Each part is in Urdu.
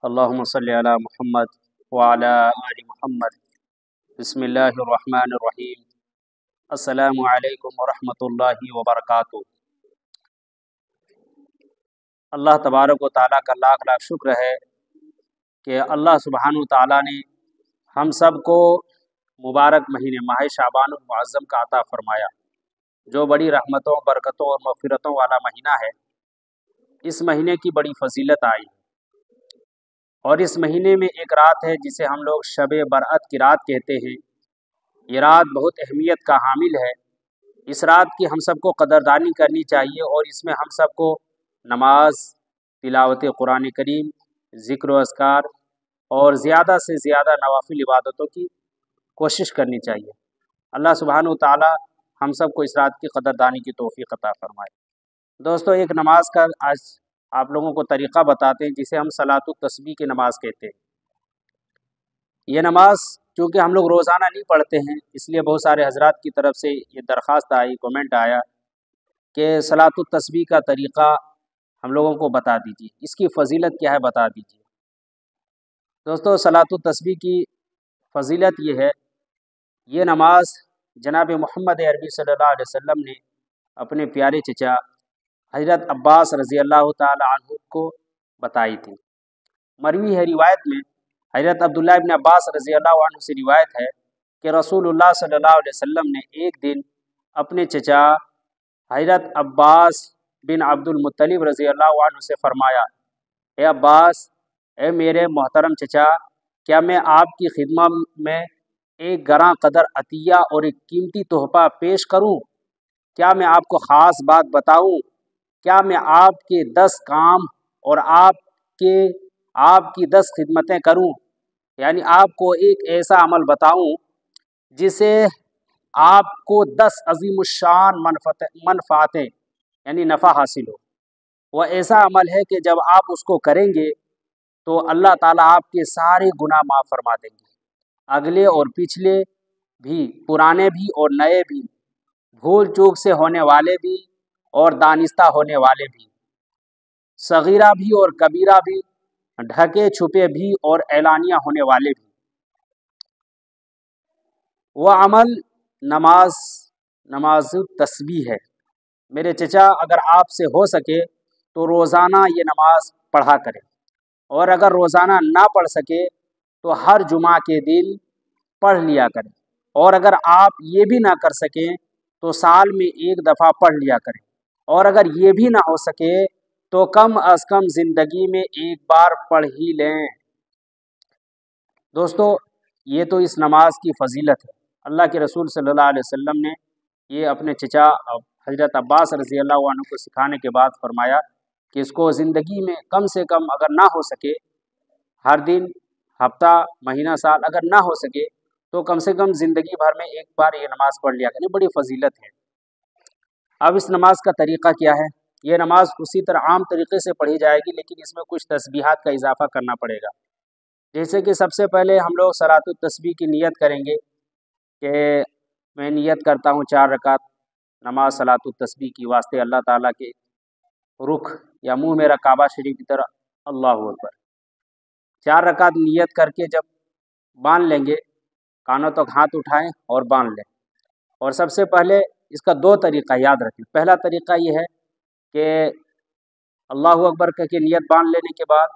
اللهم صل على محمد وعلى آل محمد بسم اللہ الرحمن الرحیم السلام علیکم ورحمۃ اللہ وبرکاتہ۔ اللہ تبارک و تعالیٰ کا لاکھ لاکھ شکر ہے کہ اللہ سبحانہ و تعالیٰ نے ہم سب کو مبارک مہینے ماہ شعبان المعظم کا عطا فرمایا، جو بڑی رحمتوں، برکتوں اور مغفرتوں والا مہینہ ہے۔ اس مہینے کی بڑی فضیلت آئی ہے، اور اس مہینے میں ایک رات ہے جسے ہم لوگ شب برأت کی رات کہتے ہیں۔ یہ رات بہت اہمیت کا حامل ہے۔ اس رات کی ہم سب کو قدردانی کرنی چاہیے، اور اس میں ہم سب کو نماز، تلاوت قرآن کریم، ذکر و اذکار اور زیادہ سے زیادہ نوافل عبادتوں کی کوشش کرنی چاہیے۔ اللہ سبحانہ و تعالی ہم سب کو اس رات کی قدردانی کی توفیق عطا فرمائے۔ دوستو، ایک نماز کا آج آپ لوگوں کو طریقہ بتاتے ہیں جسے ہم صلاۃ التسبیح کی نماز کہتے ہیں۔ یہ نماز چونکہ ہم لوگ روزانہ نہیں پڑھتے ہیں، اس لیے بہت سارے حضرات کی طرف سے یہ درخواست آئی، کومنٹ آیا کہ صلاۃ التسبیح کا طریقہ ہم لوگوں کو بتا دیجیے، اس کی فضیلت کیا ہے بتا دیجیے۔ دوستو، صلاۃ التسبیح کی فضیلت یہ ہے، یہ نماز جناب محمد عربی صلی اللہ علیہ وسلم نے اپنے پیارے چچا حضرت عباس رضی اللہ تعالی عنہ کو بتائی تھی۔ مروی ہے روایت میں، حضرت عبداللہ ابن عباس رضی اللہ عنہ سے روایت ہے کہ رسول اللہ صلی اللہ علیہ وسلم نے ایک دن اپنے چچا حضرت عباس بن عبد المطلب رضی اللہ عنہ سے فرمایا، اے عباس، اے میرے محترم چچا، کیا میں آپ کی خدمت میں ایک گراں قدر عطیہ اور ایک قیمتی تحفہ پیش کروں؟ کیا میں آپ کو خاص بات بتاؤں؟ کیا میں آپ کے 10 کام اور آپ کی 10 خدمتیں کروں؟ یعنی آپ کو ایک ایسا عمل بتاؤں جسے آپ کو 10 عظیم الشان منفعتیں یعنی نفع حاصل ہو۔ وہ ایسا عمل ہے کہ جب آپ اس کو کریں گے تو اللہ تعالیٰ آپ کے سارے گناہ معاف فرما دیں گے، اگلے اور پچھلے بھی، پرانے بھی اور نئے بھی، بھول چوک سے ہونے والے بھی اور دانستہ ہونے والے بھی، صغیرہ بھی اور کبیرہ بھی، ڈھکے چھپے بھی اور اعلانیہ ہونے والے بھی۔ وہ عمل نماز التسبیح ہے۔ میرے چچا، اگر آپ سے ہو سکے تو روزانہ یہ نماز پڑھا کریں، اور اگر روزانہ نہ پڑھ سکے تو ہر جمعہ کے دن پڑھ لیا کریں، اور اگر آپ یہ بھی نہ کر سکیں تو سال میں ایک دفعہ پڑھ لیا کریں، اور اگر یہ بھی نہ ہو سکے تو کم از کم زندگی میں ایک بار پڑھ ہی لیں۔ دوستو، یہ تو اس نماز کی فضیلت ہے۔ اللہ کے رسول صلی اللہ علیہ وسلم نے یہ اپنے چچا حضرت عباس رضی اللہ عنہ کو سکھانے کے بعد فرمایا کہ اس کو زندگی میں کم سے کم، اگر نہ ہو سکے ہر دن، ہفتہ، مہینہ، سال، اگر نہ ہو سکے تو کم سے کم زندگی بھر میں ایک بار یہ نماز پڑھ لیا کریں۔ بڑی فضیلت ہے۔ اب اس نماز کا طریقہ کیا ہے؟ یہ نماز اسی طرح عام طریقے سے پڑھی جائے گی، لیکن اس میں کچھ تسبیحات کا اضافہ کرنا پڑے گا۔ جیسے کہ سب سے پہلے ہم لوگ صلاۃ التسبیح کی نیت کریں گے کہ میں نیت کرتا ہوں 4 رکعت نماز صلاۃ التسبیح کی واسطے اللہ تعالیٰ کے رخ یا منہ میرا کعبہ شریف کی طرح، اللہ اکبر۔ 4 رکعت نیت کر کے جب باندھ لیں گے، کانوں تک ہاتھ اٹھائیں اور باندھ لیں۔ اور سب سے پہلے اس کا 2 طریقہ یاد رکھیں۔ پہلا طریقہ یہ ہے کہ اللہ اکبر کہہ کے نیت باندھ لینے کے بعد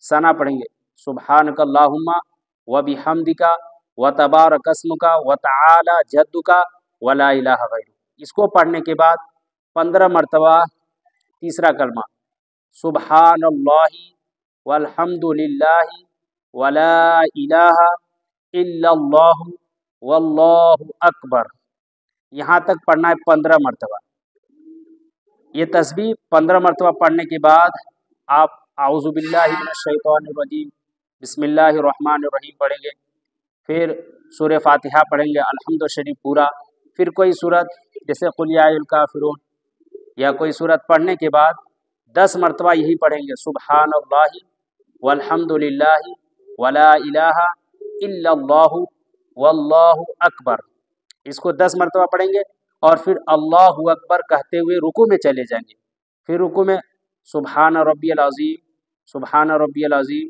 ثنا پڑھیں گے، سبحانک اللہم وبحمدک وتبارک اسمک وتعالی جدک ولا الہ غیرک۔ اس کو پڑھنے کے بعد 15 مرتبہ تیسرا کلمہ، سبحان اللہ والحمد للہ ولا الہ الا اللہ واللہ اکبر، یہاں تک پڑھنا ہے 15 مرتبہ۔ یہ تسبیح 15 مرتبہ پڑھنے کے بعد آپ اعوذ باللہ من الشیطان الرجیم، بسم اللہ الرحمن الرحیم پڑھیں گے، پھر سورہ فاتحہ پڑھیں گے، الحمد شریف پورا، پھر کوئی سورت جیسے قل یا الکافرون یا کوئی سورت پڑھنے کے بعد 10 مرتبہ یہی پڑھیں گے، سبحان اللہ والحمد للہ ولا الہ الا اللہ واللہ اکبر۔ اس کو 10 مرتبہ پڑھیں گے، اور پھر اللہ اکبر کہتے ہوئے رکوع میں چلے جائیں گے۔ پھر رکوع میں سبحان ربی العظیم، سبحان ربی العظیم،